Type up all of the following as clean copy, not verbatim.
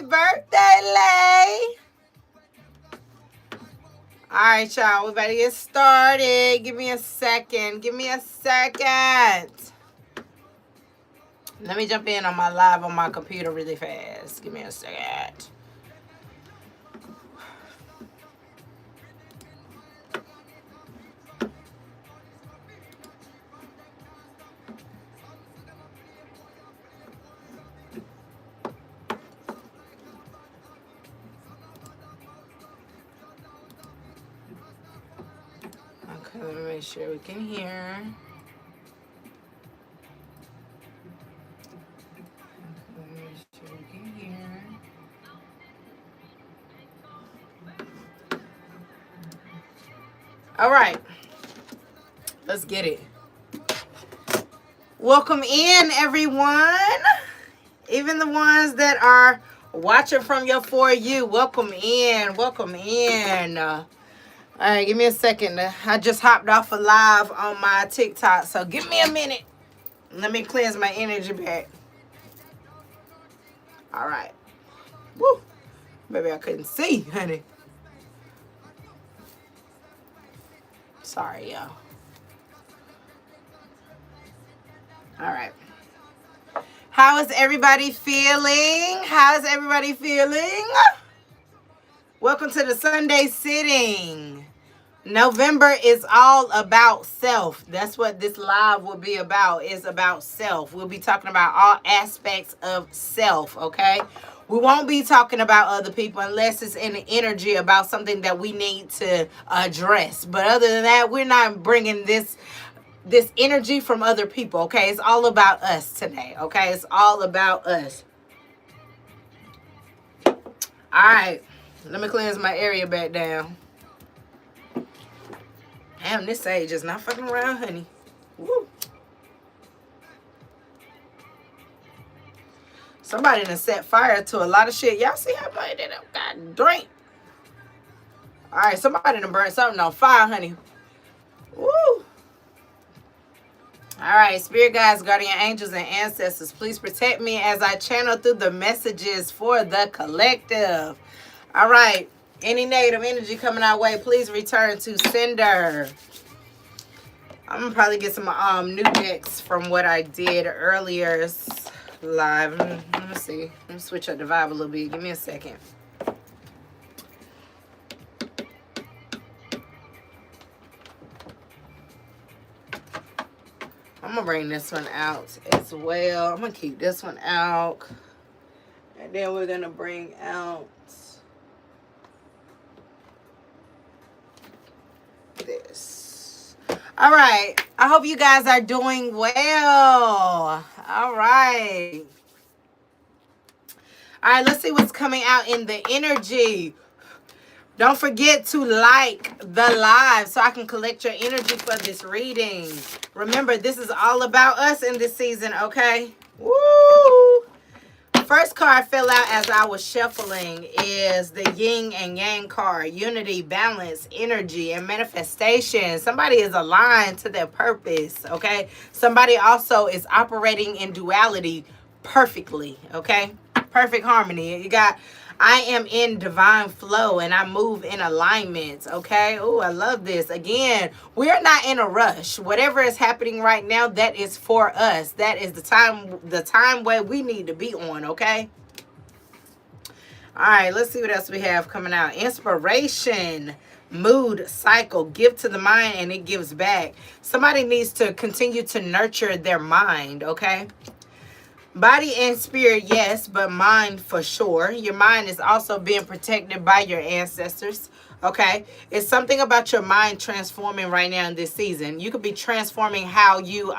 birthday, Lay. All right, y'all. We're about to get started. Give me a second. Give me a second. Let me jump in on my live on my computer really fast. Give me a second. Okay, let me make sure we can hear. All right, let's get it. Welcome in, everyone. Even the ones that are watching from your For You, welcome in. Welcome in. All right, give me a second. I just hopped off a live on my TikTok, so give me a minute. Let me cleanse my energy back. All right. Woo. Maybe I couldn't see, honey. Sorry, y'all. All right. How is everybody feeling? How is everybody feeling? Welcome to the Sunday Sitting. November is all about self. That's what this live will be about. It's about self. We'll be talking about all aspects of self, okay? We won't be talking about other people unless it's in the energy about something that we need to address. But other than that, we're not bringing this energy from other people, okay? It's all about us today, okay? It's all about us. All right. Let me cleanse my area back down. Damn, this sage is not fucking around, honey. Woo. Somebody done set fire to a lot of shit. Y'all see how much they done got drink? All right, somebody done burnt something on fire, honey. Woo. All right, spirit guides, guardian angels, and ancestors, please protect me as I channel through the messages for the collective. All right, any negative energy coming our way, please return to sender. I'm gonna probably get some new decks from what I did earlier live. Let me see. Let me switch up the vibe a little bit. Give me a second. I'm gonna bring this one out as well. I'm gonna keep this one out, and then we're gonna bring out this. All right, I hope you guys are doing well. All right, let's see what's coming out in the energy. Don't forget to like the live so I can collect your energy for this reading. Remember, this is all about us in this season, okay? Woo! First card fell out as I was shuffling is the yin and yang card. Unity, balance, energy, and manifestation. Somebody is aligned to their purpose, okay? Somebody also is operating in duality perfectly, okay? Perfect harmony. You got, I am in divine flow and I move in alignment, okay? Oh, I love this. Again, we're not in a rush. Whatever is happening right now, that is for us. That is the time where we need to be on, okay? All right, let's see what else we have coming out. Inspiration, mood, cycle, give to the mind and it gives back. Somebody needs to continue to nurture their mind, okay? Body and spirit, yes, but mind for sure. Your mind is also being protected by your ancestors, okay? It's something about your mind transforming right now in this season. You could be transforming how you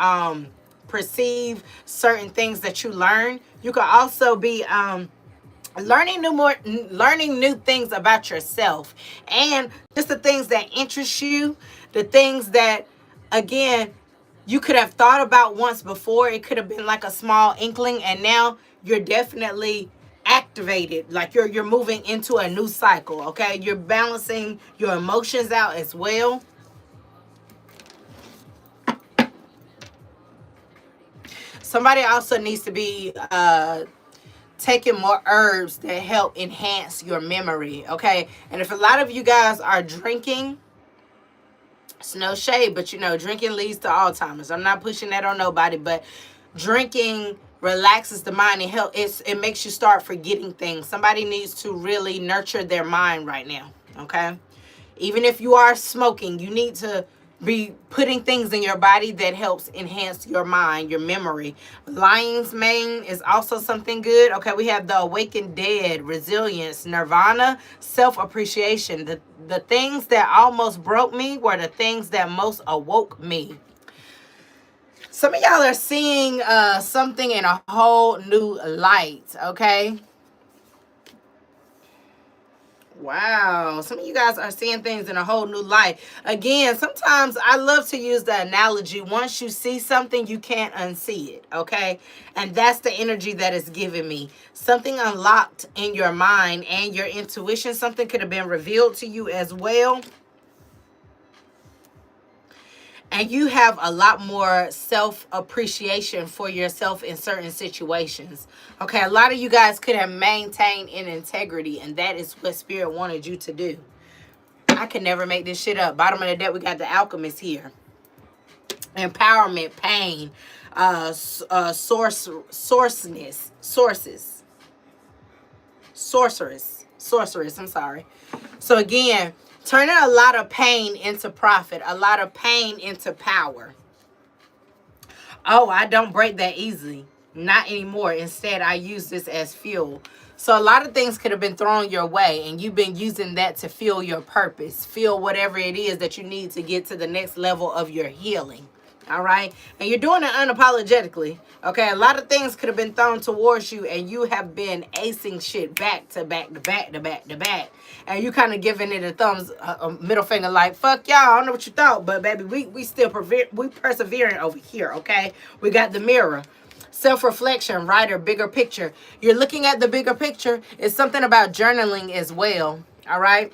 perceive certain things that you learn. You could also be learning new things about yourself and just the things that interest you, the things that, again, you could have thought about once before. It could have been like a small inkling, and now you're definitely activated. Like you're moving into a new cycle, okay? You're balancing your emotions out as well. Somebody also needs to be taking more herbs that help enhance your memory, okay? And if a lot of you guys are drinking, it's no shade, but you know, drinking leads to Alzheimer's. I'm not pushing that on nobody, but drinking relaxes the mind and it makes you start forgetting things. Somebody needs to really nurture their mind right now, okay? Even if you are smoking, you need to be putting things in your body that helps enhance your mind, your memory. Lion's mane is also something good. Okay, we have the awakened dead, resilience, nirvana, self-appreciation. The things that almost broke me were the things that most awoke me. Some of y'all are seeing something in a whole new light, okay? Wow, some of you guys are seeing things in a whole new light. Again, sometimes I love to use the analogy, once you see something, you can't unsee it, okay? And that's the energy that is giving me. Something unlocked in your mind and your intuition. Something could have been revealed to you as well. And you have a lot more self-appreciation for yourself in certain situations. Okay, a lot of you guys could have maintained in integrity, and that is what Spirit wanted you to do. I can never make this shit up. Bottom of the deck, we got the Alchemist here. Empowerment, pain, sorceress, I'm sorry. So again, turning a lot of pain into profit, a lot of pain into power. Oh, I don't break that easily. Not anymore. Instead, I use this as fuel. So a lot of things could have been thrown your way, and you've been using that to fuel your purpose, fuel whatever it is that you need to get to the next level of your healing. All right. And you're doing it unapologetically. Okay. A lot of things could have been thrown towards you, and you have been acing shit back to back to back to back to back. And you kind of giving it a middle finger like, fuck y'all. I don't know what you thought, but baby, we still persevering over here. Okay. We got the mirror. Self-reflection, writer, bigger picture. You're looking at the bigger picture. It's something about journaling as well. All right.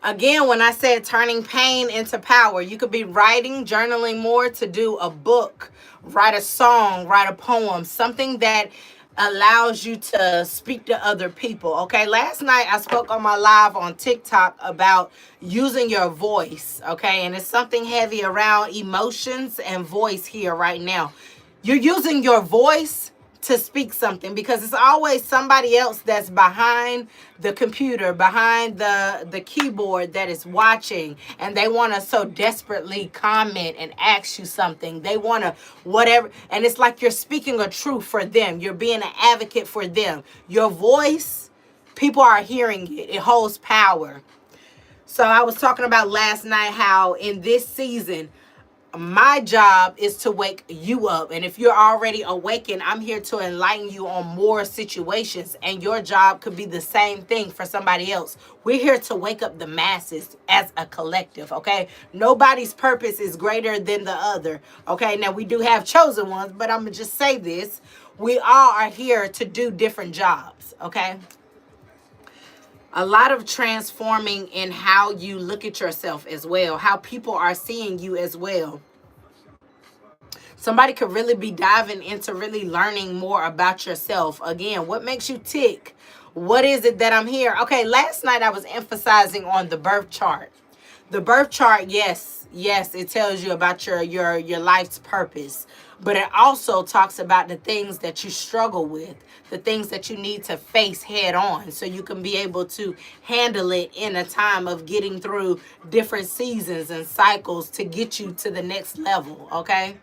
Again, when I said turning pain into power, you could be writing, journaling more to do a book, write a song, write a poem, something that allows you to speak to other people. Okay, last night I spoke on my live on TikTok about using your voice. Okay, and it's something heavy around emotions and voice here right now. You're using your voice to speak something, because it's always somebody else that's behind the computer, behind the keyboard, that is watching, and they want to so desperately comment and ask you something. They want to whatever, and it's like you're speaking a truth for them. You're being an advocate for them. Your voice, people are hearing it. It holds power. So I was talking about last night how in this season, my job is to wake you up. And if you're already awakened, I'm here to enlighten you on more situations. And your job could be the same thing for somebody else. We're here to wake up the masses as a collective, okay? Nobody's purpose is greater than the other, okay? Now, we do have chosen ones, but I'm going to just say this. We all are here to do different jobs, okay? A lot of transforming in how you look at yourself as well, how people are seeing you as well. Somebody could really be diving into really learning more about yourself. Again, what makes you tick? What is it that I'm here? Okay, last night I was emphasizing on the birth chart. The birth chart, yes, it tells you about your life's purpose. But it also talks about the things that you struggle with, the things that you need to face head on, so you can be able to handle it in a time of getting through different seasons and cycles to get you to the next level, okay?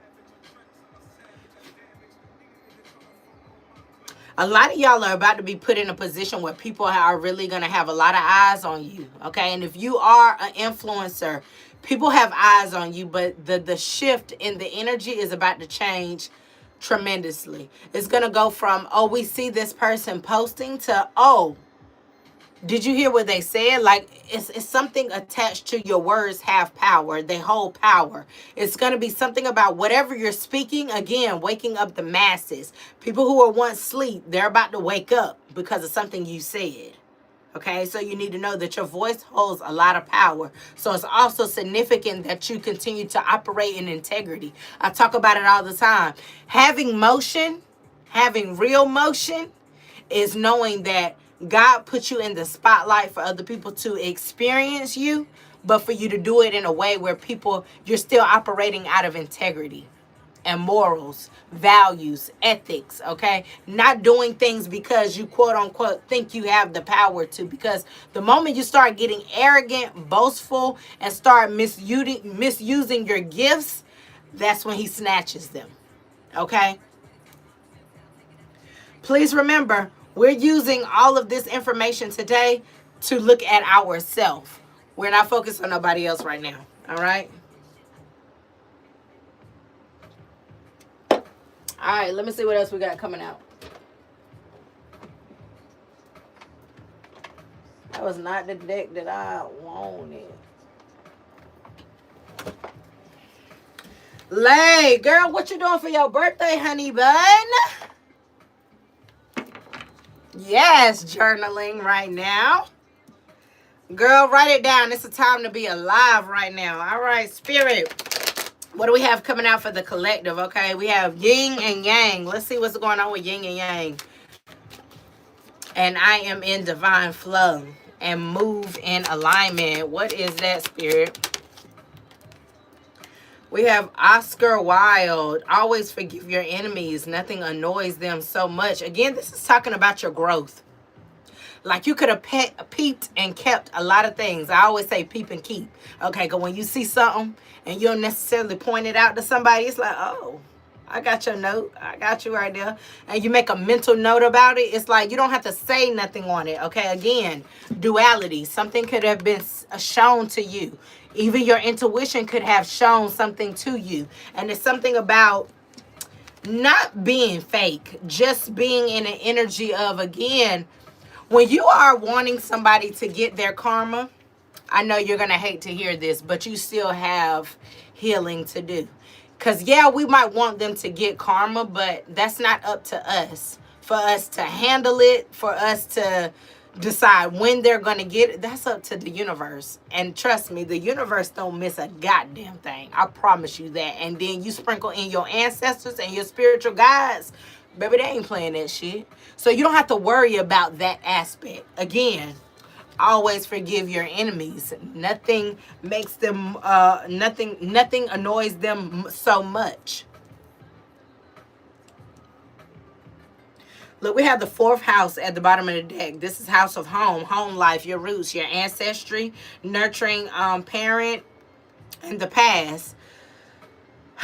A lot of y'all are about to be put in a position where people are really going to have a lot of eyes on you, okay? And if you are an influencer, people have eyes on you, but the shift in the energy is about to change tremendously. It's going to go from, oh, we see this person posting, to, oh, did you hear what they said? Like, it's something attached to your words have power. They hold power. It's going to be something about whatever you're speaking. Again, waking up the masses. People who were once asleep, they're about to wake up because of something you said. Okay, so you need to know that your voice holds a lot of power. So it's also significant that you continue to operate in integrity. I talk about it all the time. Having motion, Having real motion is knowing that God put you in the spotlight for other people to experience you, but for you to do it in a way where you're still operating out of integrity and morals, values, ethics, okay? Not doing things because you quote unquote think you have the power to, because the moment you start getting arrogant, boastful, and start misusing your gifts, that's when he snatches them, okay? Please remember, we're using all of this information today to look at ourselves. We're not focused on nobody else right now, all right? All right, let me see what else we got coming out. That was not the deck that I wanted. Lay, girl, what you doing for your birthday, honey bun? Yes, journaling right now. Girl, write it down. It's a time to be alive right now. All right, Spirit. What do we have coming out for the collective, okay? We have yin and yang. Let's see what's going on with yin and yang. And I am in divine flow and move in alignment. What is that, Spirit? We have Oscar Wilde. Always forgive your enemies. Nothing annoys them so much. Again, this is talking about your growth. Like you could have peeped and kept a lot of things. I always say peep and keep. Okay, because when you see something and you don't necessarily point it out to somebody, it's like, oh, I got your note. I got you right there. And you make a mental note about it. It's like you don't have to say nothing on it. Okay, again, duality. Something could have been shown to you. Even your intuition could have shown something to you. And it's something about not being fake, just being in an energy of, again, when you are wanting somebody to get their karma, I know you're going to hate to hear this, but you still have healing to do. Because, yeah, we might want them to get karma, but that's not up to us. For us to handle it, for us to decide when they're going to get it, that's up to the universe. And trust me, the universe don't miss a goddamn thing. I promise you that. And then you sprinkle in your ancestors and your spiritual guides. Baby, they ain't playing that shit. So you don't have to worry about that aspect. Again, always forgive your enemies. Nothing makes them, nothing annoys them so much. Look, we have the 4th house at the bottom of the deck. This is house of home life, your roots, your ancestry, nurturing parent, and the past.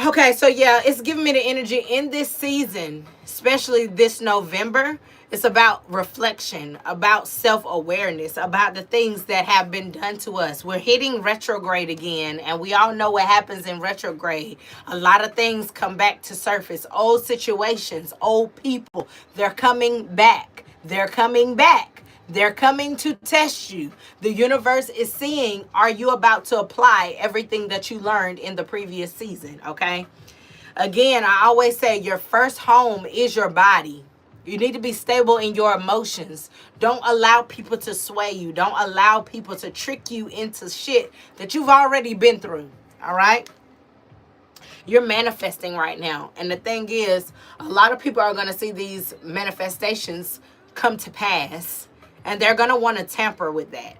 Okay, so yeah, it's giving me the energy in this season, especially this November. It's about reflection, about self-awareness, about the things that have been done to us. We're hitting retrograde again, and we all know what happens in retrograde. A lot of things come back to surface. Old situations, old people, they're coming back. They're coming back. They're coming to test you. The universe is seeing, are you about to apply everything that you learned in the previous season, okay? Again, I always say your first home is your body. You need to be stable in your emotions. Don't allow people to sway you. Don't allow people to trick you into shit that you've already been through, all right? You're manifesting right now. And the thing is, a lot of people are going to see these manifestations come to pass. And they're going to want to tamper with that.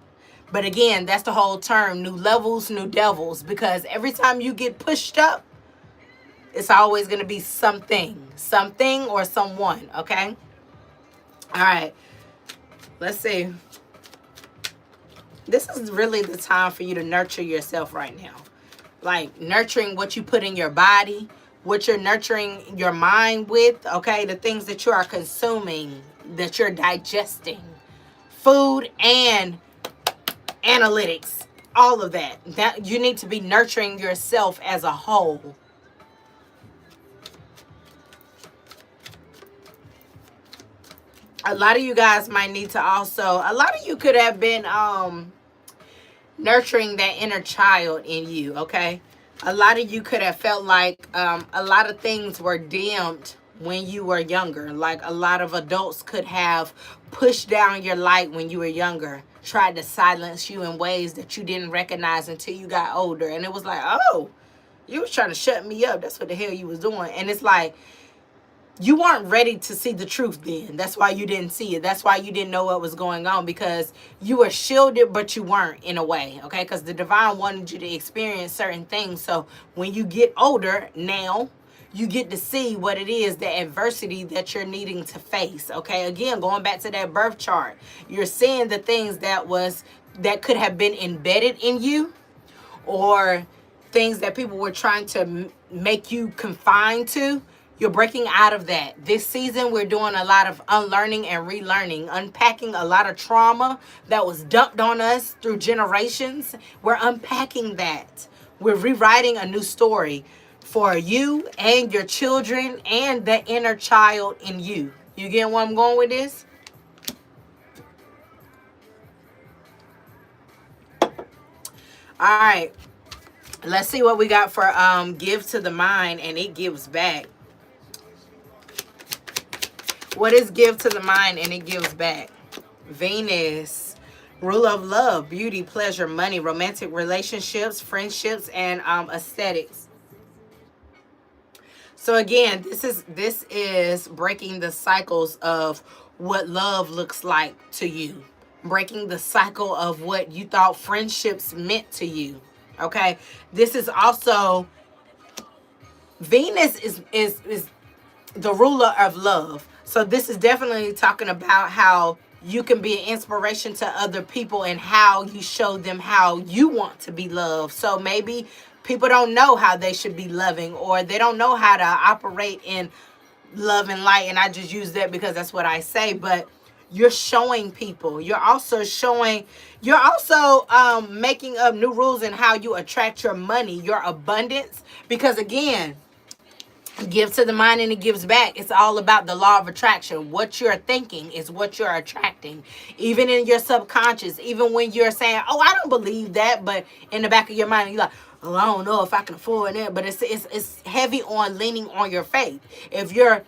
But again, that's the whole term, new levels, new devils. Because every time you get pushed up, it's always going to be something or someone, okay? All right. Let's see. This is really the time for you to nurture yourself right now. Like nurturing what you put in your body, what you're nurturing your mind with, okay? The things that you are consuming, that you're digesting. Food and analytics, all of that. That you need to be nurturing yourself as a whole. A lot of you guys might need to also, a lot of you could have been nurturing that inner child in you, okay? A lot of you could have felt like a lot of things were dimmed when you were younger. Like a lot of adults could have pushed down your light when you were younger, tried to silence you in ways that you didn't recognize until you got older. And it was like, oh, you was trying to shut me up. That's what the hell you was doing. And it's like, you weren't ready to see the truth then. That's why you didn't see it. That's why you didn't know what was going on, because you were shielded, but you weren't, in a way, okay? Because the divine wanted you to experience certain things. So when you get older now, you get to see what it is, the adversity that you're needing to face, okay? Again, going back to that birth chart, you're seeing the things that could have been embedded in you, or things that people were trying to make you confined to. You're breaking out of that. This season, we're doing a lot of unlearning and relearning, unpacking a lot of trauma that was dumped on us through generations. We're unpacking that. We're rewriting a new story for you and your children and the inner child in you. You get where I'm going with this? All right. Let's see what we got for give to the mind and it gives back. What is give to the mind and it gives back? Venus, rule of love, beauty, pleasure, money, romantic relationships, friendships, and aesthetics. So again, this is breaking the cycles of what love looks like to you. Breaking the cycle of what you thought friendships meant to you. Okay? This is also, Venus is the ruler of love. So this is definitely talking about how you can be an inspiration to other people and how you show them how you want to be loved. So maybe people don't know how they should be loving, or they don't know how to operate in love and light. And I just use that because that's what I say. But you're showing people. You're also making up new rules in how you attract your money, your abundance. Because again, give to the mind and it gives back. It's all about the law of attraction. What you're thinking is what you're attracting. Even in your subconscious, even when you're saying, oh, I don't believe that, but in the back of your mind, you're like, oh, I don't know if I can afford it. But it's heavy on leaning on your faith. If you're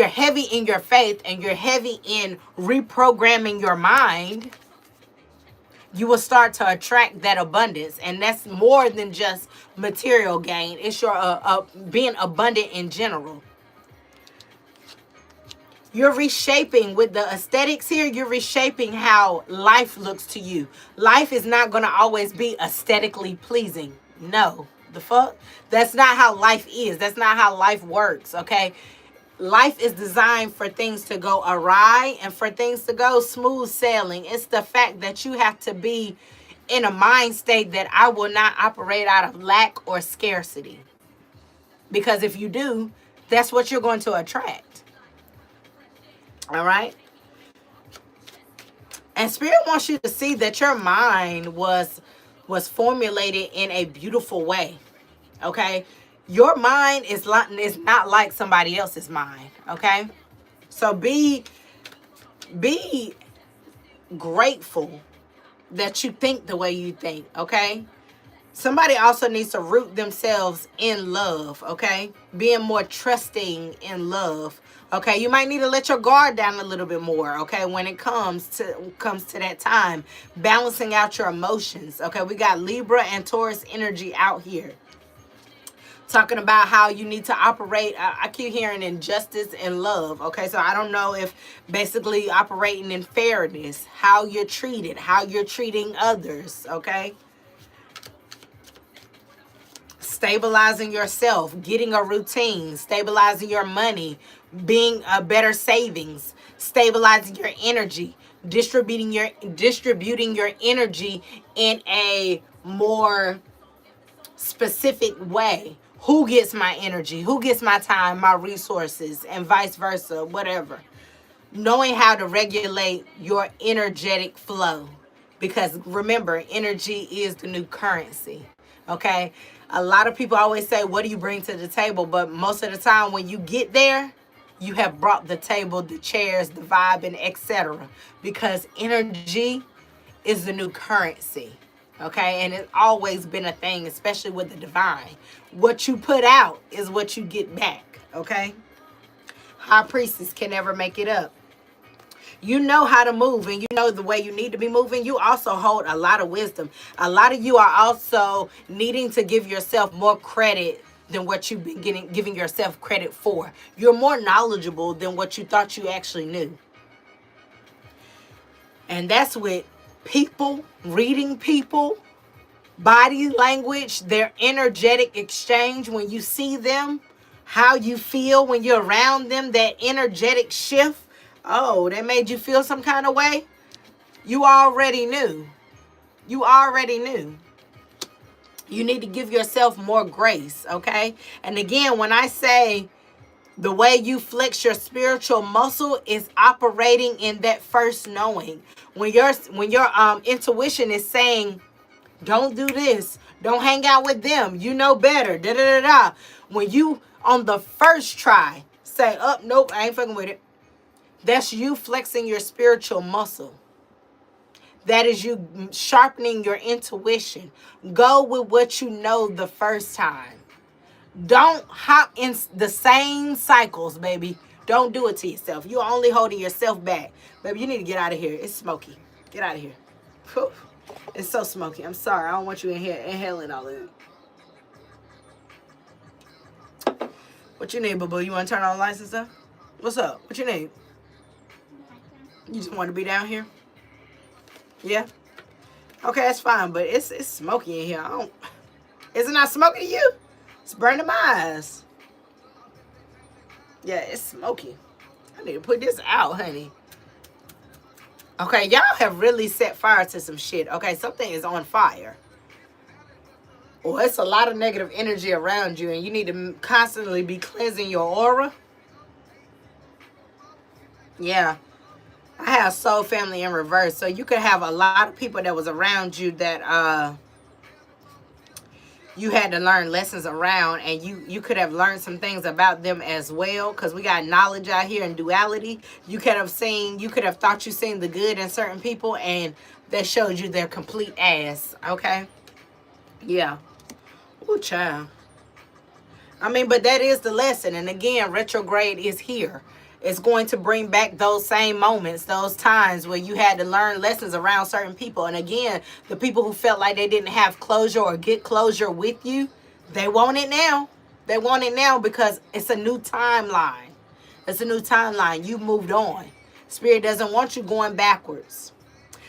heavy in your faith and you're heavy in reprogramming your mind, you will start to attract that abundance. And that's more than just material gain. It's your being abundant in general. You're reshaping with the aesthetics here. You're reshaping how life looks to you. Life is not going to always be aesthetically pleasing. No, the fuck? That's not how life is. That's not how life works, okay? Life is designed for things to go awry and for things to go smooth sailing. It's the fact that you have to be in a mind state that I will not operate out of lack or scarcity. Because if you do, that's what you're going to attract. All right? And Spirit wants you to see that your mind was formulated in a beautiful way. Okay? Your mind is not like somebody else's mind, okay? So be grateful that you think the way you think, okay? Somebody also needs to root themselves in love, okay? Being more trusting in love, okay? You might need to let your guard down a little bit more, okay? When it comes to that time, balancing out your emotions, okay? We got Libra and Taurus energy out here. Talking about how you need to operate. I keep hearing injustice and love. Okay, so I don't know if basically operating in fairness, how you're treated, how you're treating others. Okay, stabilizing yourself, getting a routine, stabilizing your money, being a better savings, stabilizing your energy, distributing your energy in a more specific way. Who gets my energy? Who gets my time, my resources, and vice versa, whatever. Knowing how to regulate your energetic flow. Because remember, energy is the new currency. Okay? A lot of people always say, what do you bring to the table? But most of the time when you get there, you have brought the table, the chairs, the vibe, and etc. Because energy is the new currency. Okay, and it's always been a thing, especially with the divine. What you put out is what you get back, okay? High priestess can never make it up. You know how to move, and you know the way you need to be moving. You also hold a lot of wisdom. A lot of you are also needing to give yourself more credit than what you've been giving yourself credit for. You're more knowledgeable than what you thought you actually knew. And that's with people, reading people, body language, their energetic exchange when you see them, how you feel when you're around them, that energetic shift. Oh, that made you feel some kind of way? You already knew. You already knew. You need to give yourself more grace, okay? And again, when I say the way you flex your spiritual muscle is operating in that first knowing. When your intuition is saying, don't do this, don't hang out with them, you know better, da da da da. When you on the first try say, oh, nope, I ain't fucking with it. That's you flexing your spiritual muscle. That is you sharpening your intuition. Go with what you know the first time. Don't hop in the same cycles, baby. Don't do it to yourself. You're only holding yourself back. Baby, you need to get out of here. It's smoky. Get out of here. Whew. It's so smoky. I'm sorry. I don't want you in here inhaling all of it. What you need, boo-boo? You want to turn on the lights and stuff? What's up? What you need? You just want to be down here? Yeah? Okay, that's fine, but it's smoky in here. Is it not smoky to you? It's burning my eyes. Yeah, it's smoky. I need to put this out, honey. Okay, y'all have really set fire to some shit. Okay, something is on fire. Or it's a lot of negative energy around you, and you need to constantly be cleansing your aura. Yeah. I have soul family in reverse. So you could have a lot of people that was around you that you had to learn lessons around, and you could have learned some things about them as well, because we got knowledge out here in duality. You could have thought you seen the good in certain people, and that showed you their complete ass. Okay? Yeah. Ooh, child. I mean, but that is the lesson. And again, retrograde is here. It's going to bring back those same moments, those times where you had to learn lessons around certain people. And again, the people who felt like they didn't have closure or get closure with you, they want it now. They want it now because it's a new timeline. It's a new timeline. You moved on. Spirit doesn't want you going backwards.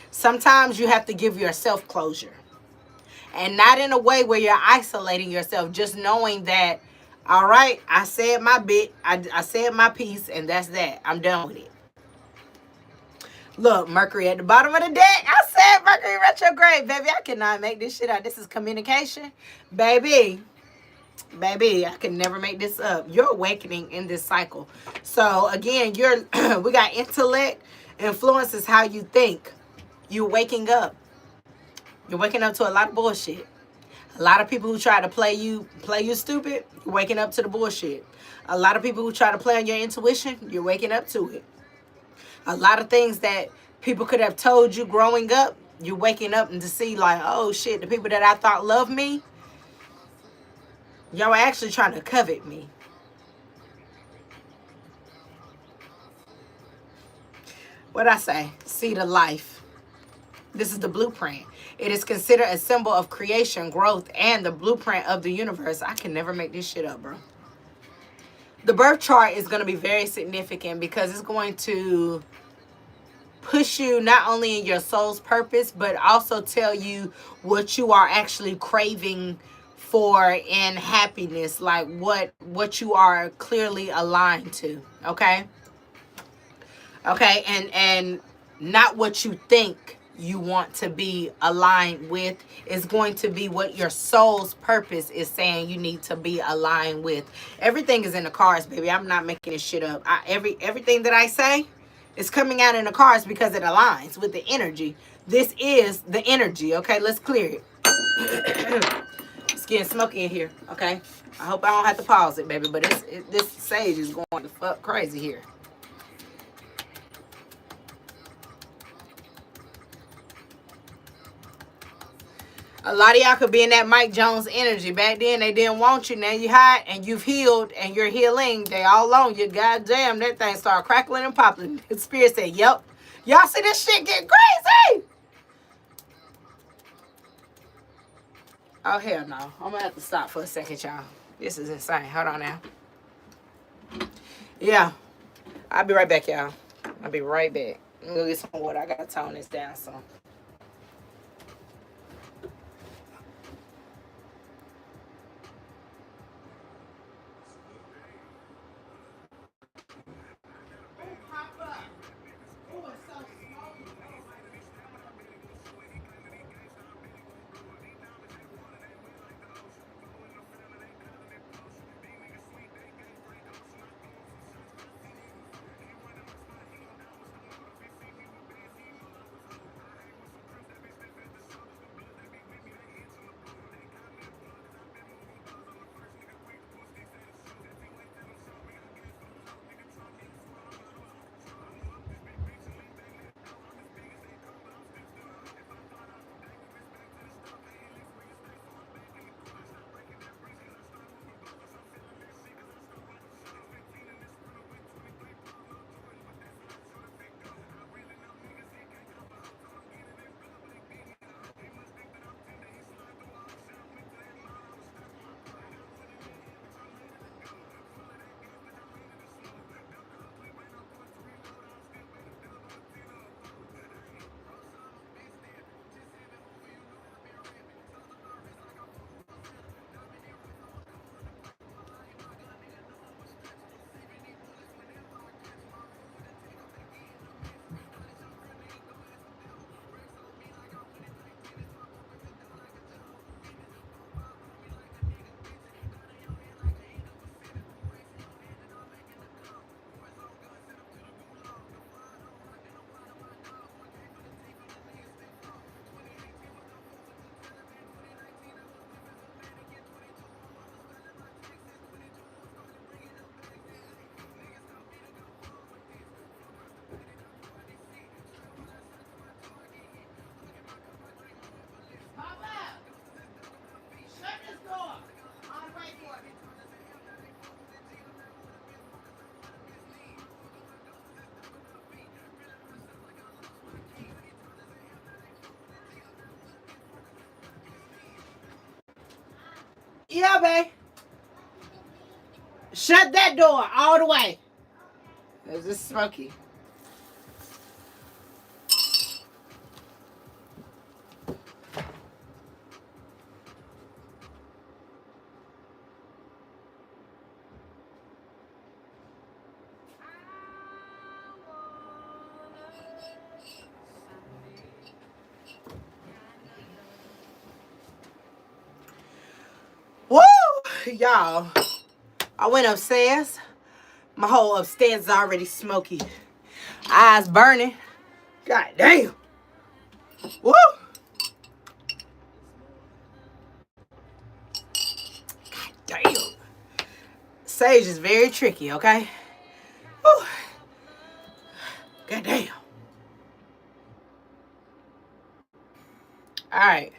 Sometimes you have to give yourself closure. And not in a way where you're isolating yourself, just knowing that, all right, I said my bit, I said my piece, and that's that. I'm done with it. Look, Mercury at the bottom of the deck. I said Mercury retrograde, baby. I cannot make this shit up. This is communication. Baby, I can never make this up. You're awakening in this cycle. So, again, we got intellect. Influence is how you think. You're waking up. You're waking up to a lot of bullshit. A lot of people who try to play you stupid, you're waking up to the bullshit. A lot of people who try to play on your intuition, you're waking up to it. A lot of things that people could have told you growing up, you're waking up and to see like, oh shit, the people that I thought loved me, y'all are actually trying to covet me. What'd I say? Seed of life. This is the blueprint. It is considered a symbol of creation, growth, and the blueprint of the universe. I can never make this shit up, bro. The birth chart is going to be very significant because it's going to push you not only in your soul's purpose, but also tell you what you are actually craving for in happiness, like what you are clearly aligned to, okay? Okay, and not what you think you want to be aligned with. Is going to be what your soul's purpose is saying you need to be aligned with. Everything is in the cards, baby. I'm not making this shit up. Everything that I say is coming out in the cards because it aligns with the energy. This is the energy, okay? Let's clear it. It's getting smoky in here, okay? I hope I don't have to pause it, baby, but this sage is going the fuck crazy here. A lot of y'all could be in that Mike Jones energy. Back then, they didn't want you. Now you hot and you've healed and you're healing. They all on you. Goddamn, that thing started crackling and popping. The spirit said, yep. Y'all see this shit get crazy? Oh, hell no. I'm going to have to stop for a second, y'all. This is insane. Hold on now. Yeah. I'll be right back, y'all. I'll be right back. I'm gonna go get some water. I gotta tone this down some. Yeah, babe. Shut that door all the way. It's just smoky. Woo! Y'all, I went upstairs. My whole upstairs is already smoky. Eyes burning. God damn. Woo! God damn. Sage is very tricky, okay? Woo. God damn. Alright.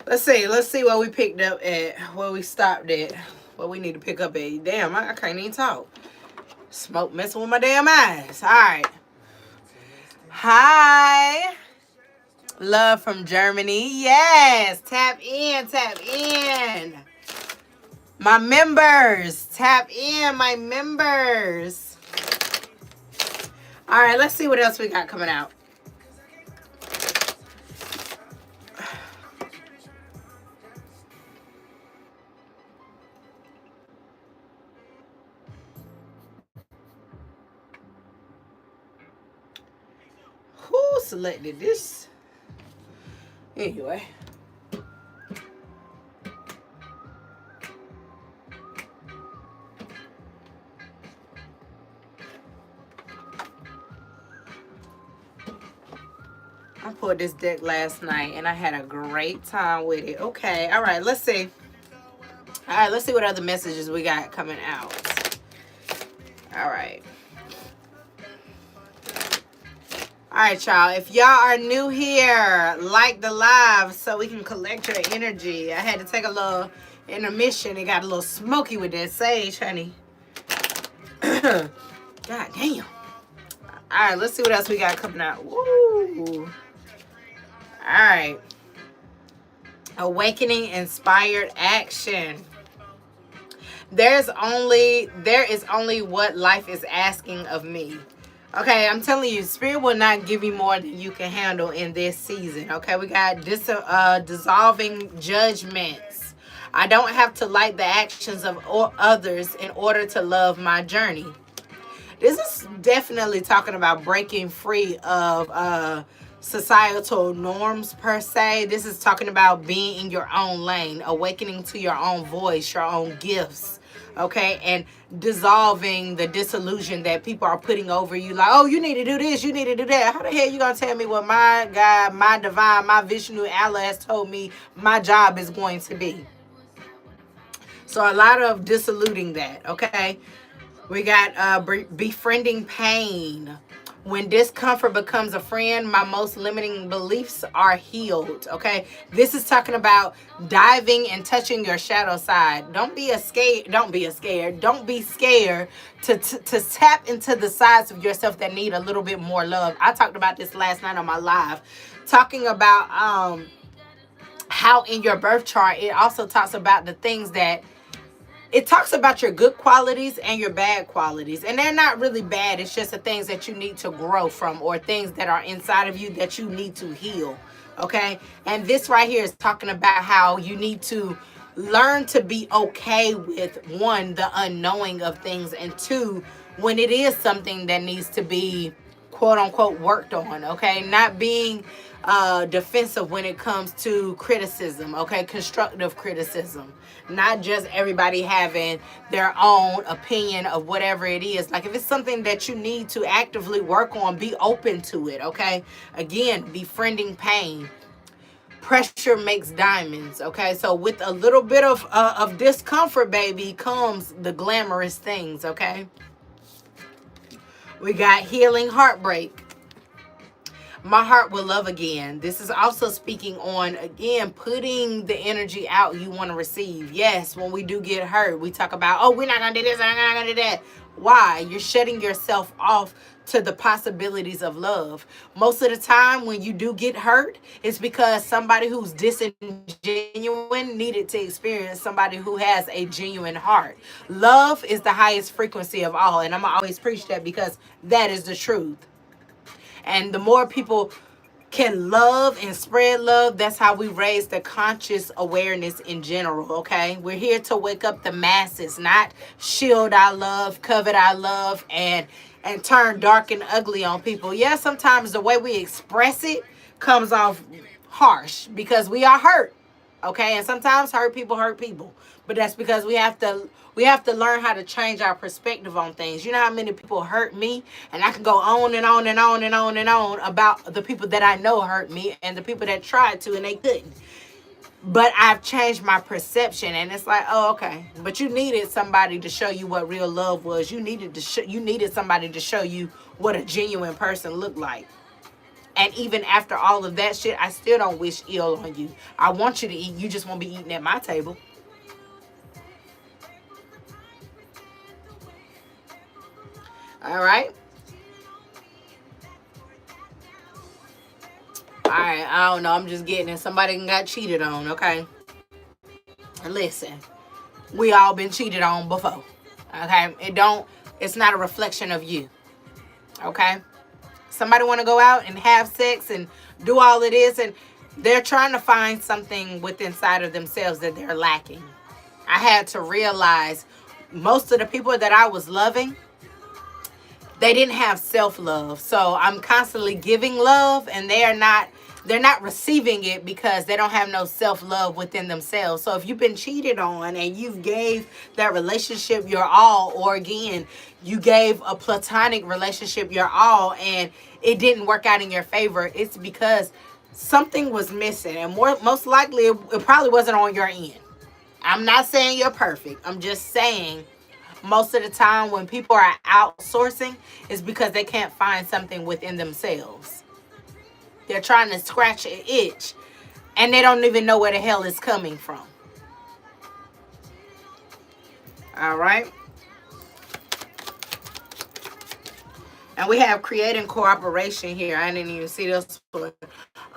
Let's see what we picked up at, where we stopped at, what we need to pick up at. Damn, I can't even talk. Smoke messing with my damn eyes. Alright. Hi. Love from Germany. Yes. Tap in, tap in. My members. Tap in, my members. Alright, let's see what else we got coming out. Who selected this? Anyway. I pulled this deck last night and I had a great time with it. Okay, all right, let's see. All right, let's see what other messages we got coming out. All right. All right, y'all. If y'all are new here, like the live so we can collect your energy. I had to take a little intermission. It got a little smoky with that sage, honey. God damn. All right, let's see what else we got coming out. Woo. All right. Awakening inspired action. There is only what life is asking of me. Okay, I'm telling you, Spirit will not give you more than you can handle in this season. Okay, we got dissolving judgments. I don't have to like the actions of others in order to love my journey. This is definitely talking about breaking free of societal norms per se. This is talking about being in your own lane, awakening to your own voice, your own gifts, okay, and dissolving the disillusion that people are putting over you. Like, oh, you need to do this, you need to do that. How the hell you gonna tell me what my God, my divine, my Vishnu Allah has told me my job is going to be? So a lot of disillusioning that, okay? We got befriending pain. When discomfort becomes a friend, my most limiting beliefs are healed. Okay, this is talking about diving and touching your shadow side. Don't be scared. Don't be scared. Don't be scared to tap into the sides of yourself that need a little bit more love. I talked about this last night on my live, talking about how in your birth chart it also talks about the things that it talks about your good qualities and your bad qualities. And they're not really bad. It's just the things that you need to grow from, or things that are inside of you that you need to heal. Okay. And this right here is talking about how you need to learn to be okay with, one, the unknowing of things, and two, when it is something that needs to be quote unquote worked on. Okay. Not being defensive when it comes to criticism. Okay. Constructive criticism. Not just everybody having their own opinion of whatever it is. Like, if it's something that you need to actively work on, be open to it, okay? Again, befriending pain. Pressure makes diamonds, okay? So with a little bit of discomfort, baby, comes the glamorous things, okay? We got healing heartbreak. My heart will love again. This is also speaking on, again, putting the energy out you want to receive. Yes, when we do get hurt, we talk about, oh, we're not going to do this, I'm not going to do that. Why? You're shutting yourself off to the possibilities of love. Most of the time when you do get hurt, it's because somebody who's disingenuine needed to experience somebody who has a genuine heart. Love is the highest frequency of all. And I'm going to always preach that, because that is the truth. And the more people can love and spread love, that's how we raise the conscious awareness in general, okay? We're here to wake up the masses, not shield our love, covet our love, and turn dark and ugly on people. Yeah, sometimes the way we express it comes off harsh because we are hurt, okay? And sometimes hurt people. But that's because we have to learn how to change our perspective on things. You know how many people hurt me? And I can go on and on and on and on and on about the people that I know hurt me and the people that tried to and they couldn't. But I've changed my perception, and it's like, oh, okay. But you needed somebody to show you what real love was. You needed somebody to show you what a genuine person looked like. And even after all of that shit, I still don't wish ill on you. I want you to eat. You just won't be eating at my table. All right. All right. I don't know. I'm just getting it. Somebody got cheated on. Okay. Listen, we all been cheated on before. Okay. It's not a reflection of you. Okay. Somebody want to go out and have sex and do all of this, and they're trying to find something within inside of themselves that they're lacking. I had to realize most of the people that I was loving, they didn't have self-love. So I'm constantly giving love, and they're not receiving it because they don't have no self-love within themselves. So if you've been cheated on and you gave that relationship your all, or again, you gave a platonic relationship your all and it didn't work out in your favor, it's because something was missing. And most likely it probably wasn't on your end. I'm not saying you're perfect. I'm just saying most of the time when people are outsourcing, it's because they can't find something within themselves. They're trying to scratch an itch, and they don't even know where the hell it's coming from. All right. And we have creating cooperation here. I didn't even see this one.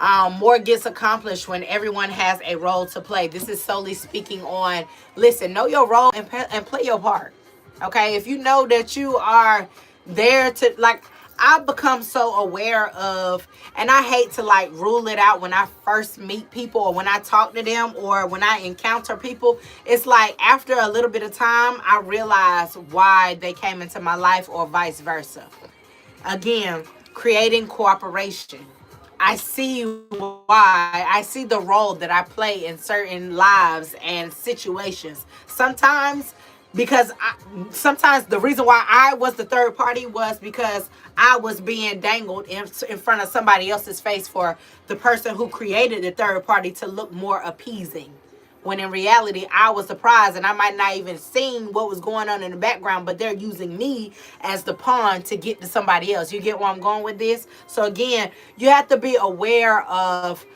More gets accomplished when everyone has a role to play. This is solely speaking on, listen, know your role and play your part. Okay, if you know that you are there to, like, I've become so aware of, and I hate to like rule it out when I first meet people or when I talk to them or when I encounter people. It's like after a little bit of time, I realize why they came into my life or vice versa. Again, creating cooperation. I see why. I see the role that I play in certain lives and situations. Sometimes the reason why I was the third party was because I was being dangled in front of somebody else's face for the person who created the third party to look more appeasing. When in reality, I was surprised and I might not even seen what was going on in the background, but they're using me as the pawn to get to somebody else. You get where I'm going with this? So again, you have to be aware of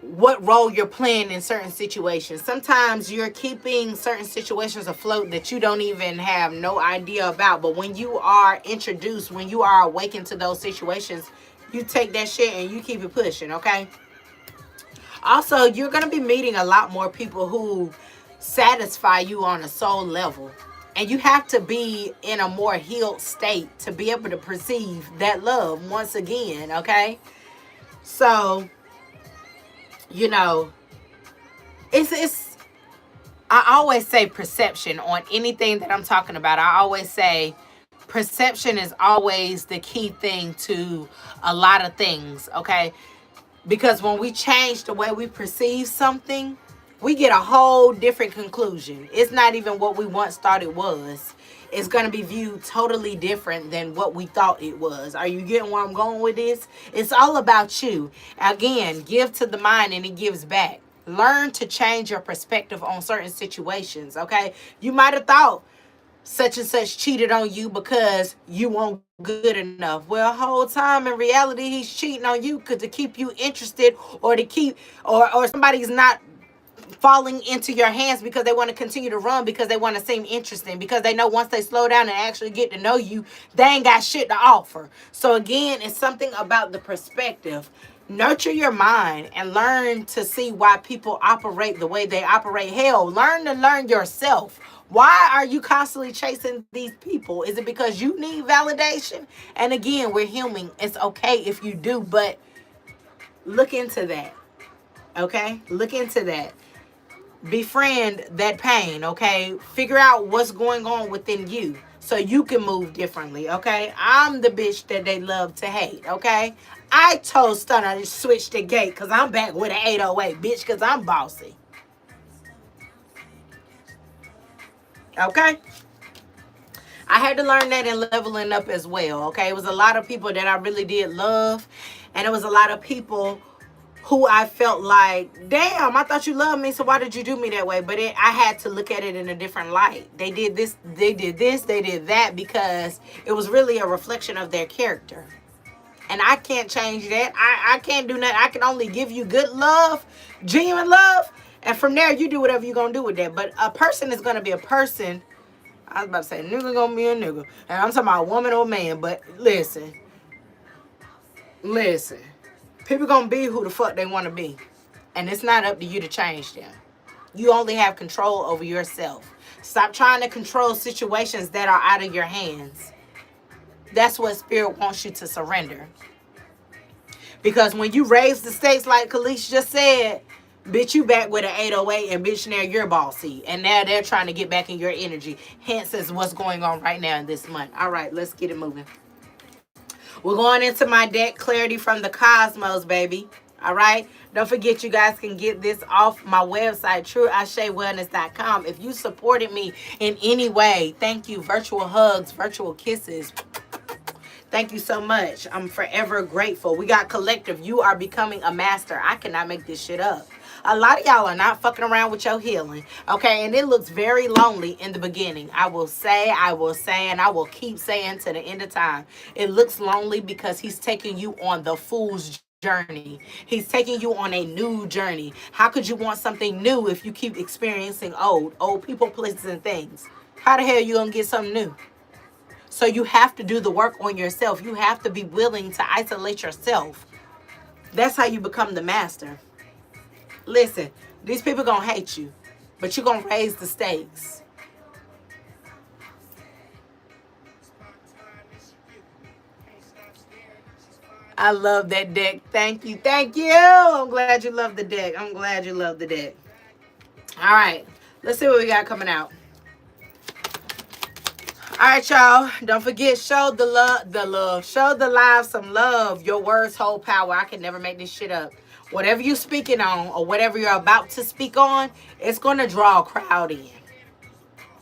what role you're playing in certain situations. Sometimes you're keeping certain situations afloat that you don't even have no idea about. But when you are introduced, when you are awakened to those situations, you take that shit and you keep it pushing, okay? Also, you're going to be meeting a lot more people who satisfy you on a soul level. And you have to be in a more healed state to be able to perceive that love once again, okay? So, you know, it's I always say perception on anything that I'm talking about. I always say perception is always the key thing to a lot of things, okay? Because when we change the way we perceive something, we get a whole different conclusion. It's not even what we once thought it was. It's going to be viewed totally different than what we thought it was. Are you getting where I'm going with this? It's all about you. Again, give to the mind and it gives back. Learn to change your perspective on certain situations, okay? You might have thought such and such cheated on you because you weren't good enough. Well, whole time in reality, he's cheating on you to keep you interested or to keep, or somebody's not falling into your hands because they want to continue to run because they want to seem interesting, because they know once they slow down and actually get to know you, they ain't got shit to offer. So again, it's something about the perspective. Nurture your mind and learn to see why people operate the way they operate. Hell, learn to learn yourself. Why are you constantly chasing these people? Is it because you need validation? And again, we're human. It's okay if you do, but look into that. Okay? Look into that. Befriend that pain, okay? Figure out what's going on within you so you can move differently, okay? I'm the bitch that they love to hate, okay? I told Stunner to switch the gate because I'm back with an 808, bitch, because I'm bossy. Okay? I had to learn that in leveling up as well, okay? It was a lot of people that I really did love, and it was a lot of people who I felt like, damn, I thought you loved me, so why did you do me that way? But I had to look at it in a different light. They did this, they did this, they did that, because it was really a reflection of their character. And I can't change that. I can't do nothing. I can only give you good love, genuine love, and from there, you do whatever you're going to do with that. But a person is going to be a person. I was about to say, nigga going to be a nigga. And I'm talking about a woman or man. But listen. People going to be who the fuck they want to be. And it's not up to you to change them. You only have control over yourself. Stop trying to control situations that are out of your hands. That's what Spirit wants you to surrender. Because when you raise the stakes, like Khalees just said, bitch, you back with an 808, and bitch, now you're bossy. And now they're trying to get back in your energy. Hence is what's going on right now in this month. All right, let's get it moving. We're going into my deck, Clarity from the Cosmos, baby. All right? Don't forget, you guys can get this off my website, TrueAsheWellness.com. If you supported me in any way, thank you. Virtual hugs, virtual kisses. Thank you so much. I'm forever grateful. We got collective. You are becoming a master. I cannot make this shit up. A lot of y'all are not fucking around with your healing. Okay, and it looks very lonely in the beginning. I will say, and I will keep saying to the end of time. It looks lonely because he's taking you on the fool's journey. He's taking you on a new journey. How could you want something new if you keep experiencing old people, places, and things? How the hell you gonna get something new? So you have to do the work on yourself. You have to be willing to isolate yourself That's how you become the master. Listen, these people gonna hate you, but you're gonna raise the stakes. I love that deck. Thank you. Thank you. I'm glad you love the deck. I'm glad you love the deck. All right. Let's see what we got coming out. All right, y'all. Don't forget, show the love. Show the live some love. Your words hold power. I can never make this shit up. Whatever you're speaking on or whatever you're about to speak on, it's going to draw a crowd in.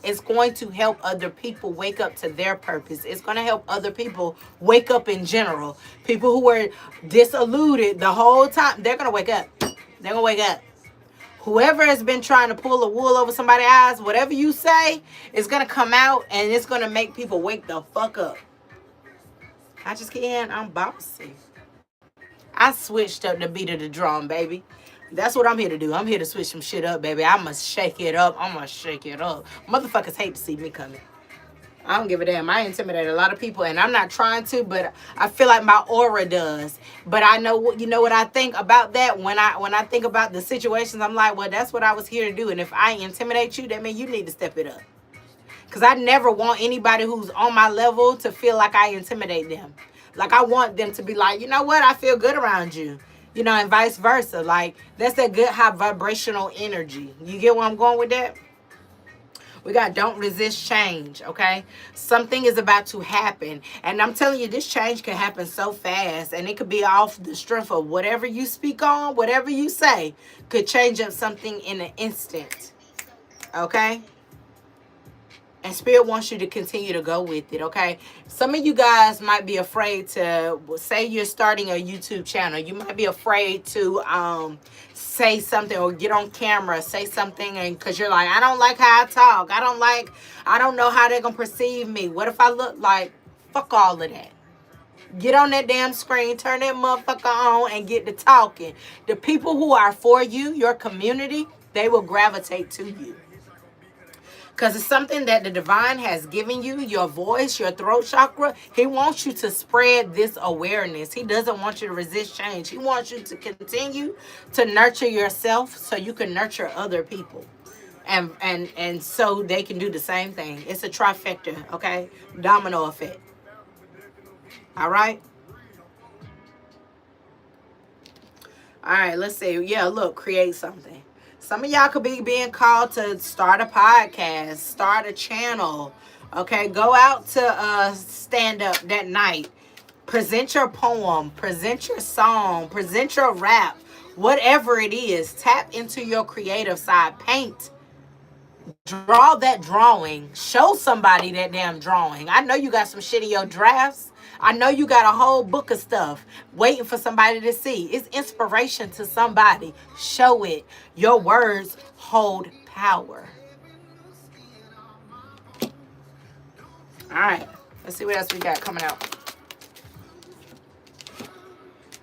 It's going to help other people wake up to their purpose. It's going to help other people wake up in general. People who were disillusioned the whole time, they're going to wake up. They're going to wake up. Whoever has been trying to pull the wool over somebody's eyes, whatever you say, is going to come out and it's going to make people wake the fuck up. I just can't. I'm bossy. I switched up the beat of the drum, baby. That's what I'm here to do. I'm here to switch some shit up, baby. I must shake it up. I'm going to shake it up. Motherfuckers hate to see me coming. I don't give a damn. I intimidate a lot of people, and I'm not trying to, but I feel like my aura does. But I know what what I think about that. When I think about the situations, I'm like, well, that's what I was here to do. And if I intimidate you, that means you need to step it up. Because I never want anybody who's on my level to feel like I intimidate them. Like, I want them to be like, you know what? I feel good around you. And vice versa. Like, that's that good high vibrational energy. You get where I'm going with that? We got don't resist change, okay? Something is about to happen. And I'm telling you, this change can happen so fast. And it could be off the strength of whatever you speak on, whatever you say, could change up something in an instant, okay? And Spirit wants you to continue to go with it, okay? Some of you guys might be afraid to, say you're starting a YouTube channel. You might be afraid to say something or get on camera, say something, and because you're like, I don't like how I talk. I don't know how they're going to perceive me. What if I look like, fuck all of that. Get on that damn screen, turn that motherfucker on, and get to talking. The people who are for you, your community, they will gravitate to you. Because it's something that the divine has given you, your voice, your throat chakra. He wants you to spread this awareness. He doesn't want you to resist change. He wants you to continue to nurture yourself so you can nurture other people. And so they can do the same thing. It's a trifecta, okay? Domino effect. All right? All right, let's see. Yeah, look, create something. Some of y'all could be being called to start a podcast, start a channel, okay? Go out to stand up that night. Present your poem, present your song, present your rap, whatever it is. Tap into your creative side. Paint. Draw that drawing. Show somebody that damn drawing. I know you got some shit in your drafts. I know you got a whole book of stuff waiting for somebody to see. It's inspiration to somebody. Show it. Your words hold power. All right. Let's see what else we got coming out.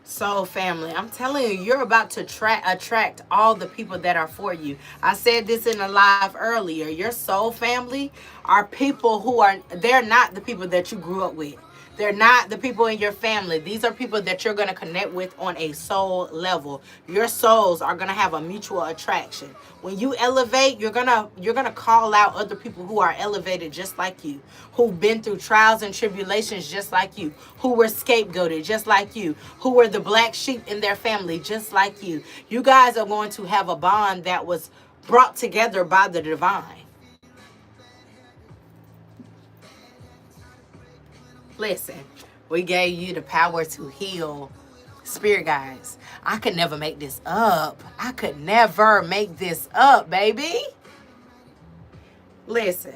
Soul family. I'm telling you, you're about to attract all the people that are for you. I said this in a live earlier. Your soul family are people who they're not the people that you grew up with. They're not the people in your family. These are people that you're going to connect with on a soul level. Your souls are going to have a mutual attraction. When you elevate, you're going to call out other people who are elevated just like you, who've been through trials and tribulations just like you, who were scapegoated just like you, who were the black sheep in their family just like you. You guys are going to have a bond that was brought together by the divine. Listen, we gave you the power to heal. Spirit guides, I could never make this up. I could never make this up, baby. Listen,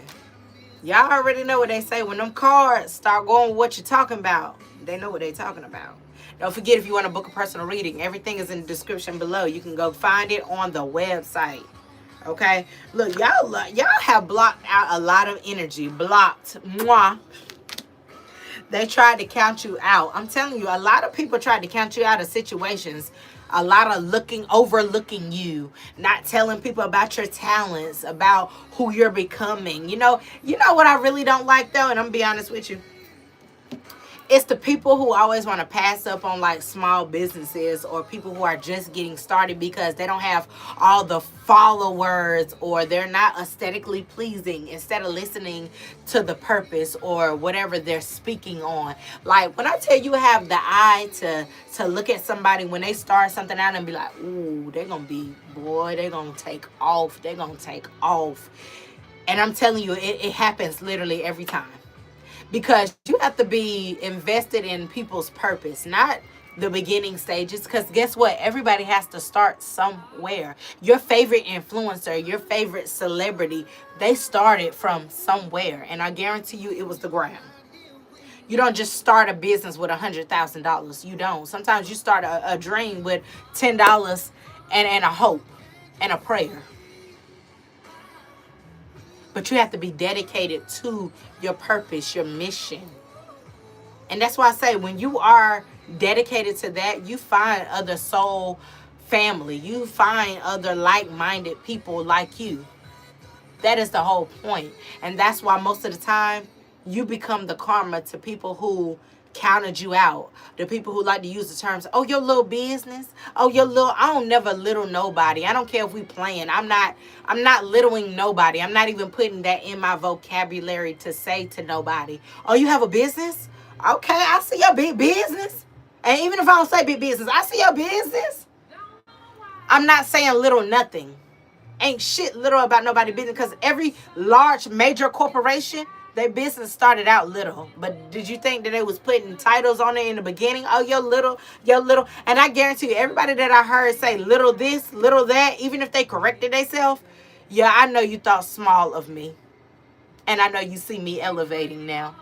y'all already know what they say. When them cards start going with what you're talking about, they know what they're talking about. Don't forget, if you want to book a personal reading, everything is in the description below. You can go find it on the website. Okay? Look, y'all have blocked out a lot of energy. Blocked. Mwah. They tried to count you out. I'm telling you, a lot of people tried to count you out of situations. A lot of overlooking you, not telling people about your talents, about who you're becoming. You know what I really don't like though, and I'm gonna be honest with you. It's the people who always want to pass up on like small businesses, or people who are just getting started because they don't have all the followers, or they're not aesthetically pleasing, instead of listening to the purpose or whatever they're speaking on. Like when I tell you, have the eye to look at somebody when they start something out and be like, ooh, they're gonna be, boy, they're gonna take off, they're gonna take off. And I'm telling you, it happens literally every time. Because you have to be invested in people's purpose, not the beginning stages. Because guess what? Everybody has to start somewhere. Your favorite influencer, your favorite celebrity, they started from somewhere. And I guarantee you it was the ground. You don't just start a business with $100,000. You don't. Sometimes you start a dream with $10 and a hope and a prayer. But you have to be dedicated to your purpose, your mission. And that's why I say, when you are dedicated to that, you find other soul family. You find other like-minded people like you. That is the whole point. And that's why most of the time, you become the karma to people who counted you out. The people who like to use the terms, oh, your little business. Oh, your little, I don't never little nobody. I don't care if we playing. I'm not littling nobody. I'm not even putting that in my vocabulary to say to nobody, oh, you have a business? Okay, I see your big business. And even if I don't say big business, I see your business. I'm not saying little nothing. Ain't shit little about nobody's business, because every large major corporation, their business started out little. But did you think that they was putting titles on it in the beginning? Oh, your little. And I guarantee you, everybody that I heard say little this, little that, even if they corrected themselves, yeah, I know you thought small of me. And I know you see me elevating now.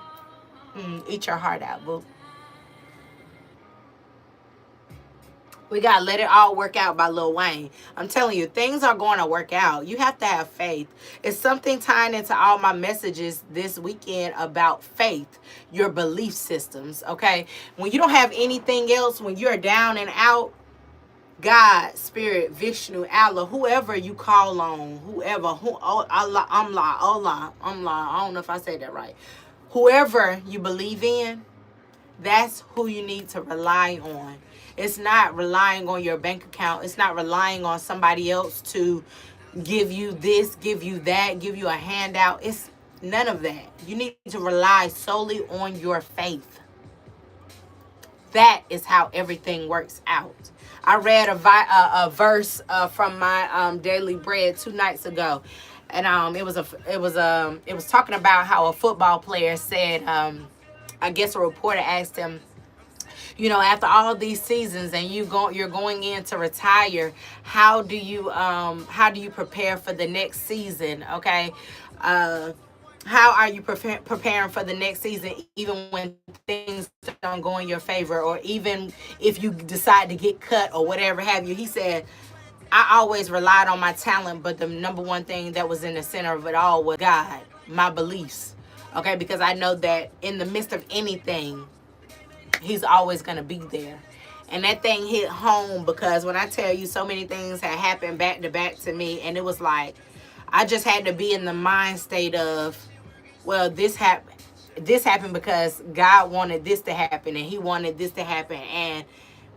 Eat your heart out, boo. We got to Let It All Work Out by Lil Wayne. I'm telling you, things are going to work out. You have to have faith. It's something tying into all my messages this weekend about faith, your belief systems, okay? When you don't have anything else, when you're down and out, God, Spirit, Vishnu, Allah, whoever you call on, Allah, I don't know if I said that right. Whoever you believe in, that's who you need to rely on. It's not relying on your bank account. It's not relying on somebody else to give you this, give you that, give you a handout. It's none of that. You need to rely solely on your faith. That is how everything works out. I read a verse from my Daily Bread 2 nights ago, and it was talking about how a football player said, I guess a reporter asked him, you know, after all these seasons and you're going in to retire, how do you prepare for the next season? Okay, how are you preparing for the next season, even when things don't go in your favor, or even if you decide to get cut or whatever have you? He said, I always relied on my talent, but the number one thing that was in the center of it all was God, my beliefs. Okay, because I know that in the midst of anything, He's always going to be there. And that thing hit home, because when I tell you, so many things had happened back to back to me, and it was like I just had to be in the mind state of, well, this happened because God wanted this to happen, and He wanted this to happen. And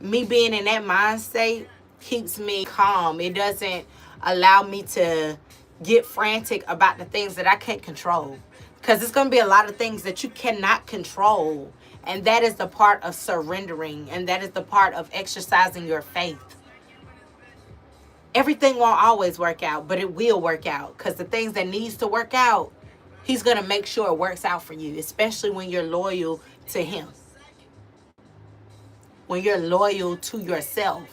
me being in that mind state keeps me calm. It doesn't allow me to get frantic about the things that I can't control, because it's going to be a lot of things that you cannot control. And that is the part of surrendering. And that is the part of exercising your faith. Everything won't always work out, but it will work out. Because the things that needs to work out, He's going to make sure it works out for you. Especially when you're loyal to Him. When you're loyal to yourself.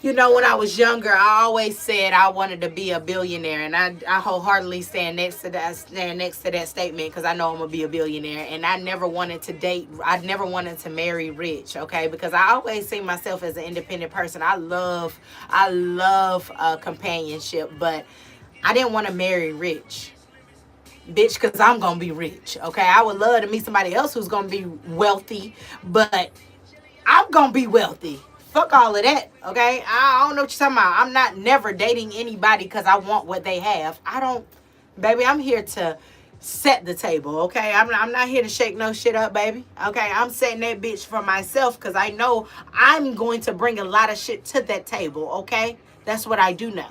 You know, when I was younger, I always said I wanted to be a billionaire, and I wholeheartedly stand next to that statement, because I know I'm gonna be a billionaire. And I never wanted to date. I never wanted to marry rich, okay? Because I always see myself as an independent person. I love companionship, but I didn't want to marry rich, bitch, because I'm gonna be rich, okay? I would love to meet somebody else who's gonna be wealthy, but I'm gonna be wealthy. Fuck all of that, okay? I don't know what you're talking about. I'm not never dating anybody because I want what they have. Baby, I'm here to set the table, okay? I'm not here to shake no shit up, baby. Okay, I'm setting that bitch for myself because I know I'm going to bring a lot of shit to that table, okay? That's what I do know.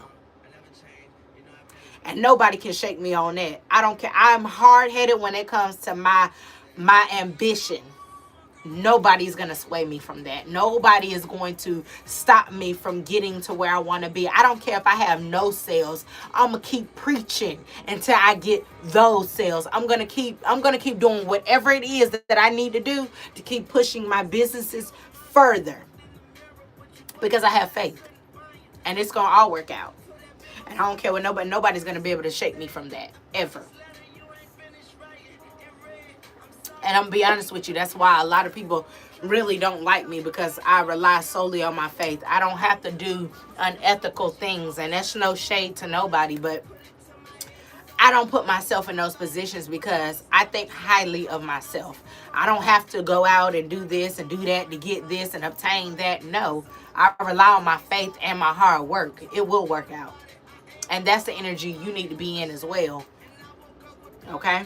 And nobody can shake me on that. I don't care. I'm hard-headed when it comes to my ambition. Nobody's going to sway me from that. Nobody is going to stop me from getting to where I want to be. I don't care if I have no sales. I'm going to keep preaching until I get those sales. I'm going to keep doing whatever it is that I need to do to keep pushing my businesses further. Because I have faith. And it's going to all work out. And I don't care what nobody's going to be able to shake me from that ever. And I'm going to be honest with you, that's why a lot of people really don't like me, because I rely solely on my faith. I don't have to do unethical things, and that's no shade to nobody, but I don't put myself in those positions because I think highly of myself. I don't have to go out and do this and do that to get this and obtain that. No, I rely on my faith and my hard work. It will work out. And that's the energy you need to be in as well. Okay?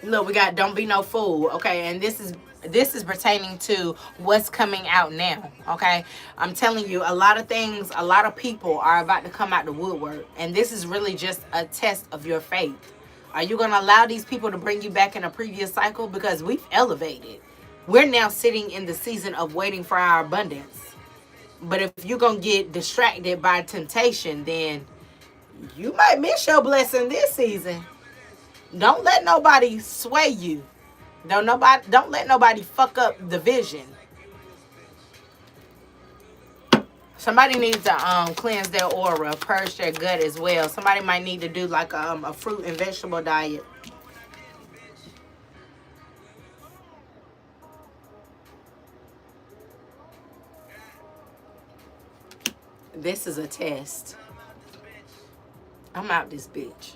Look, we got Don't Be No Fool, okay? And this is pertaining to what's coming out now, okay? I'm telling you, a lot of things, a lot of people are about to come out the woodwork. And this is really just a test of your faith. Are you going to allow these people to bring you back in a previous cycle? Because we've elevated. We're now sitting in the season of waiting for our abundance. But if you're going to get distracted by temptation, then you might miss your blessing this season. Don't let nobody sway you. Don't let nobody fuck up the vision. Somebody needs to cleanse their aura, purge their gut as well. Somebody might need to do like a fruit and vegetable diet. This is a test. I'm out this bitch.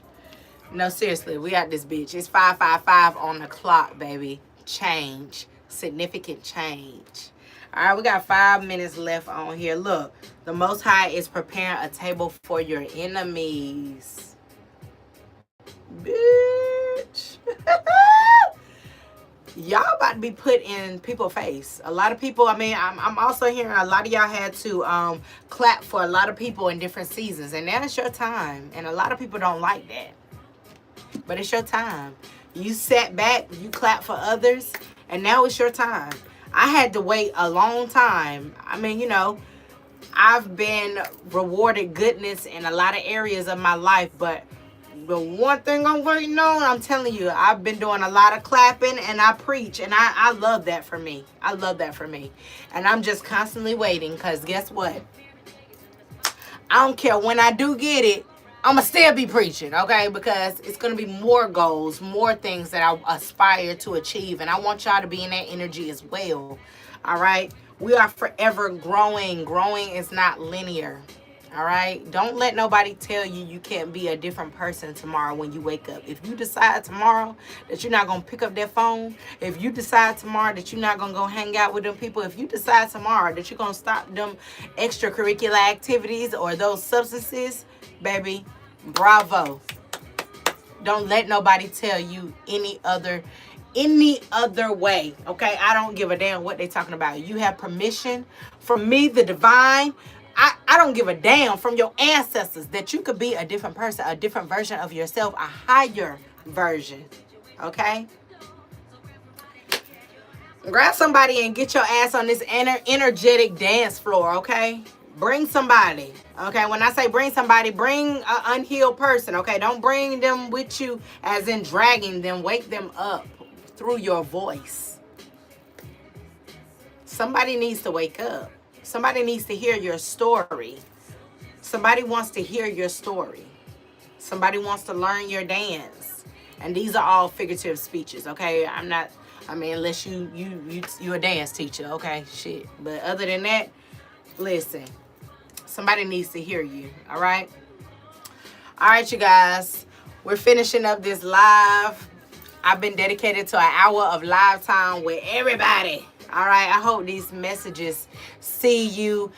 No, seriously, we got this bitch. It's 5:55 on the clock, baby. Change. Significant change. All right, we got 5 minutes left on here. Look, the Most High is preparing a table for your enemies. Bitch. Y'all about to be put in people's face. A lot of people, I mean, I'm also hearing a lot of y'all had to clap for a lot of people in different seasons. And now it's your time. And a lot of people don't like that. But it's your time. You sat back, you clapped for others, and now it's your time. I had to wait a long time. I mean, you know, I've been rewarded goodness in a lot of areas of my life, but the one thing I'm waiting on, I'm telling you, I've been doing a lot of clapping, and I preach, and I love that for me. I love that for me. And I'm just constantly waiting, because guess what? I don't care when I do get it, I'm going to still be preaching, okay? Because it's going to be more goals, more things that I aspire to achieve. And I want y'all to be in that energy as well, all right? We are forever growing. Growing is not linear, all right? Don't let nobody tell you you can't be a different person tomorrow when you wake up. If you decide tomorrow that you're not going to pick up that phone, if you decide tomorrow that you're not going to go hang out with them people, if you decide tomorrow that you're going to stop them extracurricular activities or those substances, baby, bravo. Don't let nobody tell you any other way, okay? I don't give a damn what they're talking about. You have permission from me, the divine. I don't give a damn from your ancestors that you could be a different person, a different version of yourself, a higher version, okay? Grab somebody and get your ass on this energetic dance floor, okay? Bring somebody, okay? When I say bring somebody, bring an unhealed person, okay? Don't bring them with you as in dragging them. Wake them up through your voice. Somebody needs to wake up. Somebody needs to hear your story. Somebody wants to hear your story. Somebody wants to learn your dance. And these are all figurative speeches, okay? Unless you a dance teacher, okay? Shit. But other than that, listen. Somebody needs to hear you, all right? All right, you guys. We're finishing up this live. I've been dedicated to an hour of live time with everybody. All right, I hope these messages see you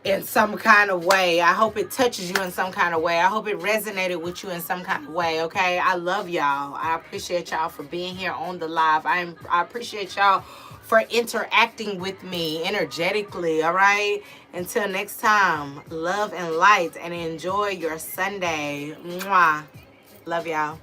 in some kind of way. I hope it touches you in some kind of way. I hope it resonated with you in some kind of way. Okay, I love y'all. I appreciate y'all for being here on the live. I appreciate y'all for interacting with me energetically. All right, until next time, love and light, and enjoy your Sunday. Mwah. Love y'all.